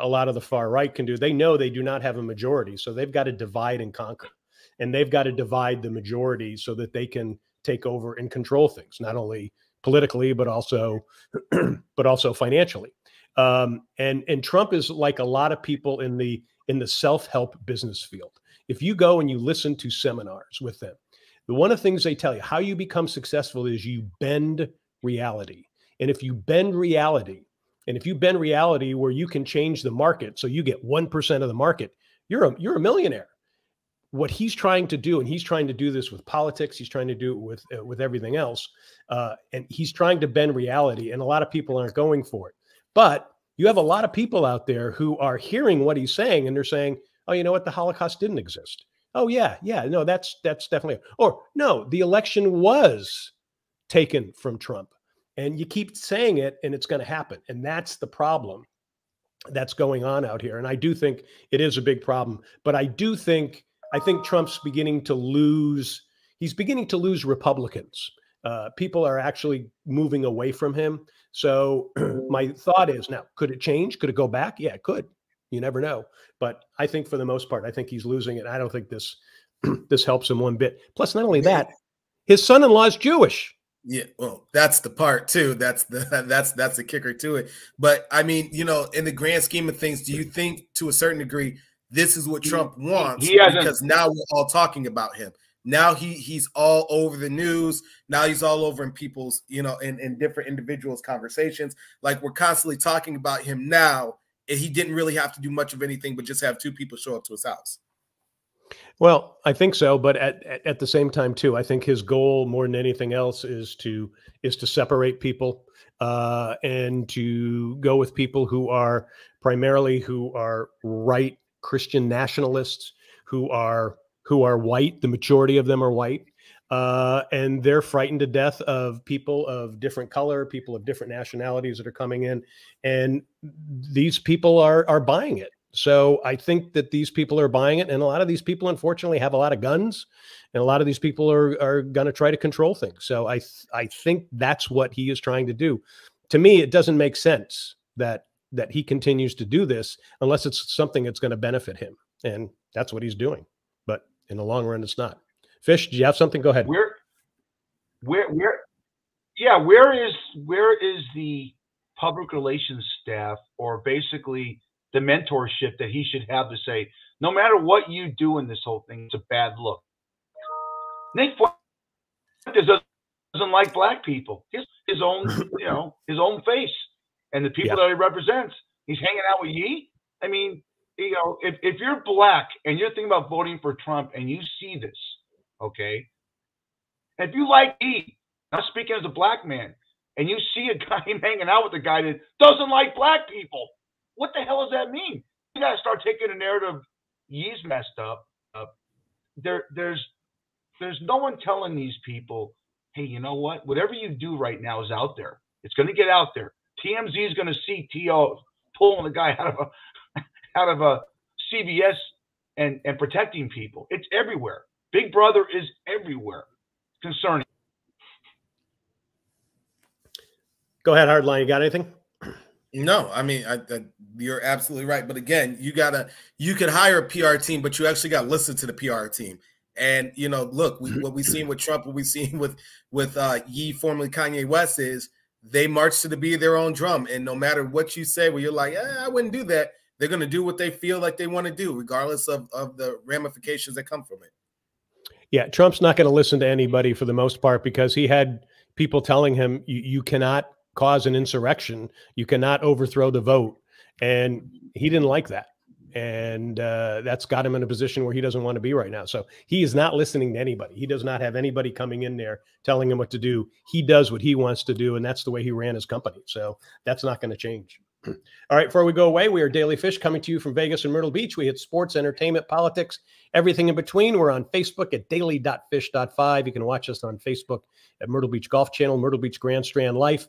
lot of the far right can do. They know they do not have a majority, so they've got to divide and conquer, and they've got to divide the majority so that they can take over and control things, not only politically but also financially. And Trump is like a lot of people in the self-help business field. If you go and you listen to seminars with them, one of the things they tell you, how you become successful is you bend reality. And if you bend reality, where you can change the market so you get 1% of the market, you're a millionaire. What he's trying to do, and he's trying to do this with politics, he's trying to do it with everything else, and he's trying to bend reality, and a lot of people aren't going for it. But you have a lot of people out there who are hearing what he's saying, and they're saying, oh, you know what? The Holocaust didn't exist. Oh, yeah. No, that's definitely. Or no, the election was taken from Trump. And you keep saying it, and it's going to happen. And that's the problem that's going on out here. And I do think it is a big problem. But I think Trump's beginning to lose. He's beginning to lose Republicans. People are actually moving away from him. So my thought is, now, could it change? Could it go back? Yeah, it could. You never know. But I think for the most part, I think he's losing it. I don't think this helps him one bit. Plus, not only that, his son-in-law is Jewish. Yeah, well, that's the part too. That's the kicker to it. But I mean, in the grand scheme of things, do you think to a certain degree this is what Trump wants? Because now we're all talking about him. Now he's all over the news. Now he's all over in people's, in different individuals' conversations. Like, we're constantly talking about him now, and he didn't really have to do much of anything but just have two people show up to his house. Well, I think so, but at the same time too, I think his goal more than anything else is to separate people and to go with people who are right Christian nationalists, who are white. The majority of them are white, and they're frightened to death of people of different color, people of different nationalities that are coming in, and these people are buying it. So I think that these people are buying it, and a lot of these people, unfortunately, have a lot of guns, and a lot of these people are going to try to control things. So I think that's what he is trying to do. To me, it doesn't make sense that he continues to do this unless it's something that's going to benefit him, and that's what he's doing. But in the long run, it's not. Fish, do you have something? Go ahead. Where is the public relations staff, or basically the mentorship that he should have to say, no matter what you do in this whole thing, it's a bad look? Nick Fuentes doesn't like black people. His own, his own face and the people that he represents. He's hanging out with Yee. I mean, if you're black and you're thinking about voting for Trump and you see this, okay, if you like Yee, I'm speaking as a black man, and you see a guy hanging out with a guy that doesn't like black people, what the hell does that mean? You got to start taking a narrative. Yee's messed up. There's no one telling these people, hey, you know what? Whatever you do right now is out there. It's going to get out there. TMZ is going to see T.O. pulling a guy out of a CBS and protecting people. It's everywhere. Big Brother is everywhere. Concerning. Go ahead, Hardline. You got anything? No, I mean, you're absolutely right. But again, you could hire a PR team, but you actually got to listen to the PR team. And, look, what we've seen with Trump, what we've seen with Yee, formerly Kanye West, is they march to the beat of their own drum. And no matter what you say, where you're like, I wouldn't do that, they're going to do what they feel like they want to do, regardless of the ramifications that come from it. Yeah, Trump's not going to listen to anybody for the most part, because he had people telling him, you cannot cause an insurrection. You cannot overthrow the vote. And he didn't like that. And that's got him in a position where he doesn't want to be right now. So he is not listening to anybody. He does not have anybody coming in there telling him what to do. He does what he wants to do, and that's the way he ran his company. So that's not going to change. All right, before we go away, we are Daily Fish, coming to you from Vegas and Myrtle Beach. We hit sports, entertainment, politics, everything in between. We're on Facebook at daily.fish.5. You can watch us on Facebook at Myrtle Beach Golf Channel, Myrtle Beach Grand Strand Life.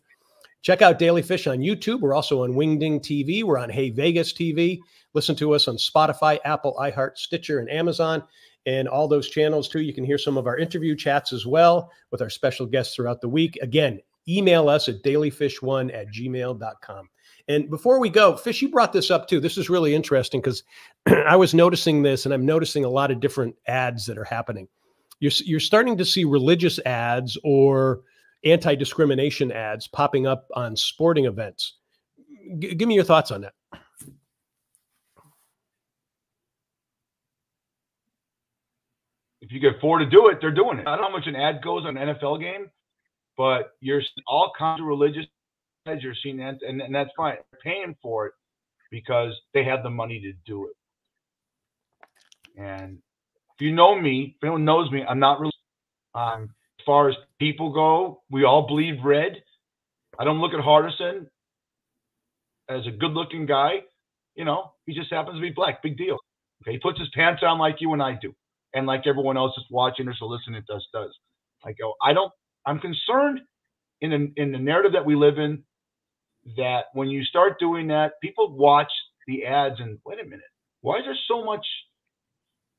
Check out Daily Fish on YouTube. We're also on Wingding TV. We're on Hey Vegas TV. Listen to us on Spotify, Apple, iHeart, Stitcher, and Amazon, and all those channels too. You can hear some of our interview chats as well with our special guests throughout the week. Again, email us at dailyfish1@gmail.com. And before we go, Fish, you brought this up too. This is really interesting because I was noticing this, and I'm noticing a lot of different ads that are happening. You're starting to see religious ads or anti-discrimination ads popping up on sporting events. Give me your thoughts on that. If you can afford to do it, they're doing it. I don't know how much an ad goes on an NFL game, but you're all kinds of religious ads you're seeing, and that's fine. They're paying for it because they have the money to do it. And if you know me, if anyone knows me, I'm not really as far as people go, we all bleed red. I don't look at Hardison as a good-looking guy. He just happens to be black. Big deal. Okay, he puts his pants on like you and I do, and like everyone else that's watching or so listening to us does. I'm concerned in the narrative that we live in that when you start doing that, people watch the ads and wait a minute, why is there so much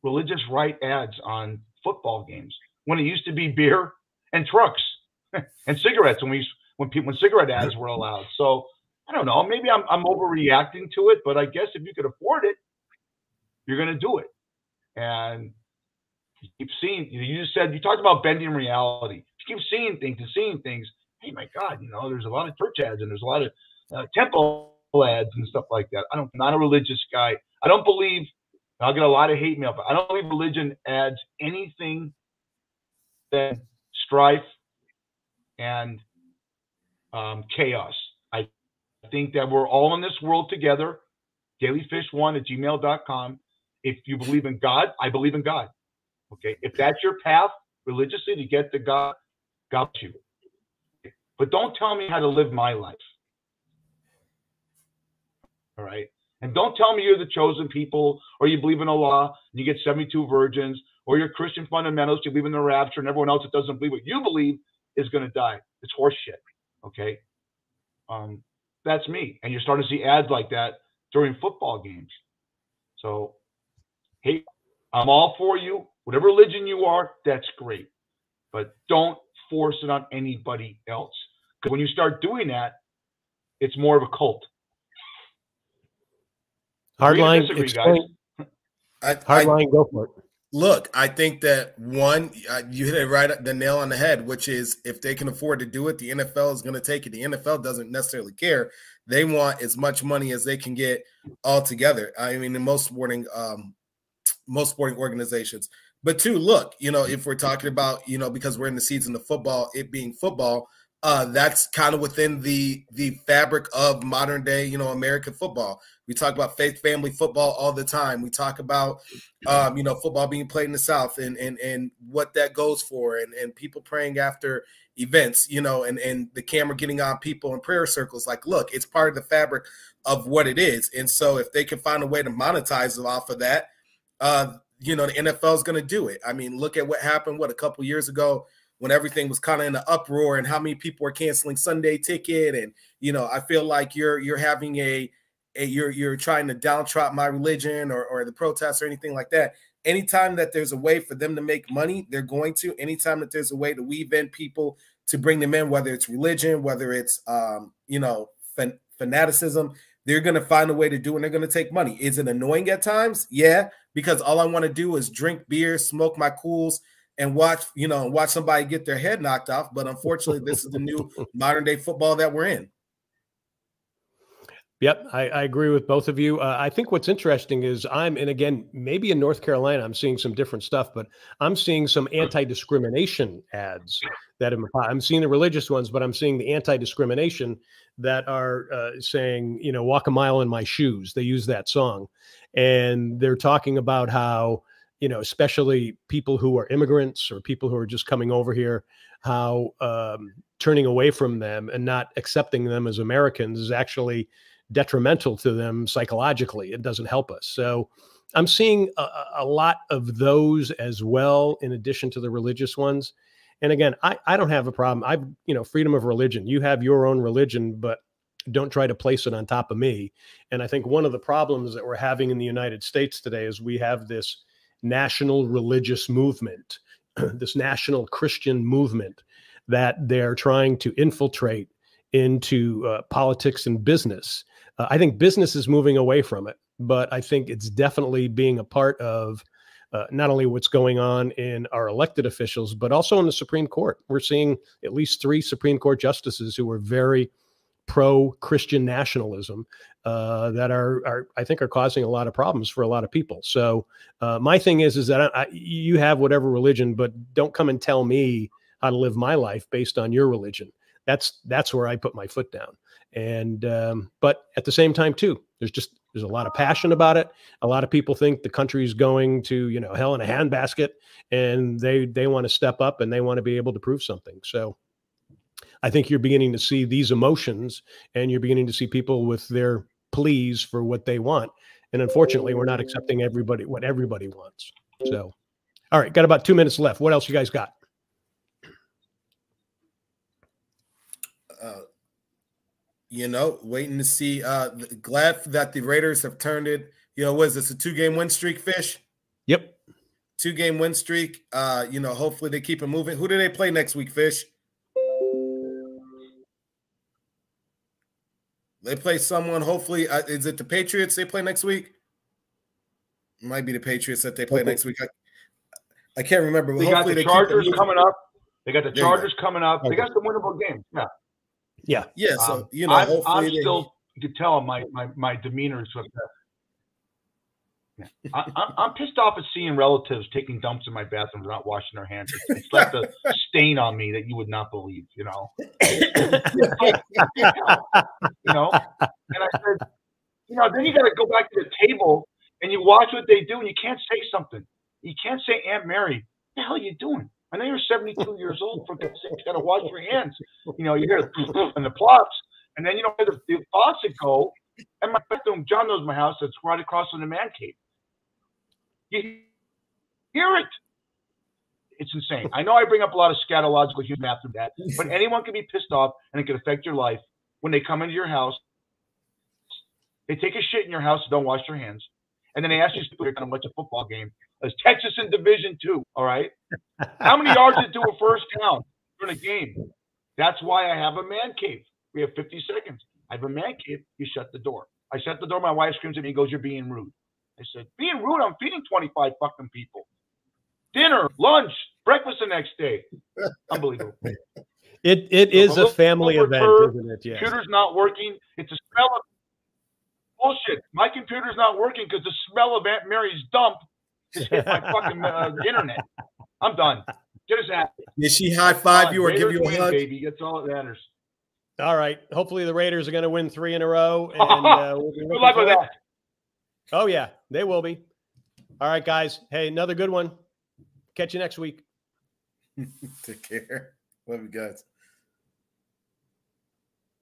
religious right ads on football games when it used to be beer and trucks and cigarettes when cigarette ads were allowed? So I don't know, maybe I'm overreacting to it, but I guess if you could afford it, you're going to do it. And you keep seeing, you talked about bending reality. You keep seeing things. Hey, my God, there's a lot of church ads and there's a lot of temple ads and stuff like that. I'm not a religious guy. I don't believe, I'll get a lot of hate mail, but I don't believe religion adds anything than strife and chaos. I think that we're all in this world together. Dailyfish1@gmail.com. If you believe in God, I believe in God. Okay, if that's your path religiously to get to God, God bless you. But don't tell me how to live my life. All right? And don't tell me you're the chosen people, or you believe in Allah, and you get 72 virgins, or you're Christian fundamentalists, you believe in the rapture, and everyone else that doesn't believe what you believe is going to die. It's horse shit. Okay? That's me. And you're starting to see ads like that during football games. So, hey, I'm all for you. Whatever religion you are, that's great. But don't force it on anybody else. Because when you start doing that, it's more of a cult. Hardline, Hardline, go for it. Look, I think that one, you hit it right, the nail on the head, which is if they can afford to do it, the NFL is going to take it. The NFL doesn't necessarily care. They want as much money as they can get all together. I mean, in most sporting organizations. But two, look, if we're talking about, because we're in the season of football, it being football, that's kind of within the fabric of modern day, American football. We talk about faith family football all the time. We talk about, football being played in the South and what that goes for, and people praying after events, and the camera getting on people in prayer circles. Like, look, it's part of the fabric of what it is. And so if they can find a way to monetize it off of that, the NFL is going to do it. I mean, look at what happened, a couple years ago when everything was kind of in an uproar and how many people were canceling Sunday Ticket. And, I feel like you're having you're trying to downtrot my religion or the protests or anything like that. Anytime that there's a way for them to make money, they're going to. Anytime that there's a way to weave in people to bring them in, whether it's religion, whether it's, fanaticism, they're going to find a way to do it, and they're going to take money. Is it annoying at times? Yeah, because all I want to do is drink beer, smoke my cools, and watch somebody get their head knocked off. But unfortunately, this is the new modern day football that we're in. Yep, I agree with both of you. I think what's interesting is and again, maybe in North Carolina, I'm seeing some different stuff, but I'm seeing some anti-discrimination ads that I'm seeing the religious ones, but I'm seeing the anti-discrimination that are saying, walk a mile in my shoes. They use that song, and they're talking about how, especially people who are immigrants or people who are just coming over here, how turning away from them and not accepting them as Americans is actually detrimental to them psychologically. It doesn't help us. So I'm seeing a lot of those as well, in addition to the religious ones. And again, I don't have a problem. Freedom of religion. You have your own religion, but don't try to place it on top of me. And I think one of the problems that we're having in the United States today is we have this national religious movement, this national Christian movement that they're trying to infiltrate into politics and business. I think business is moving away from it, but I think it's definitely being a part of not only what's going on in our elected officials, but also in the Supreme Court. We're seeing at least 3 Supreme Court justices who are very pro-Christian nationalism that I think are causing a lot of problems for a lot of people. So my thing is that you have whatever religion, but don't come and tell me how to live my life based on your religion. That's where I put my foot down. And but at the same time too, there's a lot of passion about it. A lot of people think the country's going to, hell in a handbasket, and they want to step up and they want to be able to prove something. So I think you're beginning to see these emotions, and you're beginning to see people with their pleas for what they want. And unfortunately, we're not accepting what everybody wants. So, all right, got about 2 minutes left. What else you guys got? Waiting to see. Glad that the Raiders have turned it. What is this, a 2-game win streak, Fish? Yep. 2-game win streak. Hopefully they keep it moving. Who do they play next week, Fish? They play someone, hopefully. Is it the Patriots they play next week? It might be the Patriots that they play next week. I can't remember. They got the Chargers coming up. They got the Chargers coming up. They got some winnable games. Yeah. Yeah. So, I'm still, you could tell my demeanor is sort of, I'm pissed off at seeing relatives taking dumps in my bathroom without washing their hands. It's left a stain on me that you would not believe, And I said, then you got to go back to the table and you watch what they do, and you can't say something. You can't say, Aunt Mary, what the hell are you doing? I know you're 72 years old. For God's sake, you got to wash your hands. You hear the and the plops, and then the faucet go. And my bathroom, John knows my house. That's right across from the man cave. You hear it. It's insane. I know I bring up a lot of scatological human math from that, but anyone can be pissed off, and it can affect your life when they come into your house. They take a shit in your house, don't wash their hands, and then they ask you if you're going to watch a football game. It's Texas in Division II, all right? How many yards did it do a first down during a game? That's why I have a man cave. We have 50 seconds. I have a man cave. You shut the door. I shut the door. My wife screams at me and goes, "You're being rude." I said, "Being rude? I'm feeding 25 fucking people. Dinner, lunch, breakfast the next day." Unbelievable. It is a family event, isn't it? Yeah. Computer's not working. It's a smell of bullshit. My computer's not working because the smell of Aunt Mary's dump Just hit my fucking internet. I'm done. Get us out. Did she high five you or give you a win, hug? baby. That's all that matters. All right. Hopefully the Raiders are going to win 3 in a row. And we'll be good luck with that. Oh, yeah, they will be. All right, guys. Hey, another good one. Catch you next week. Take care. Love you guys.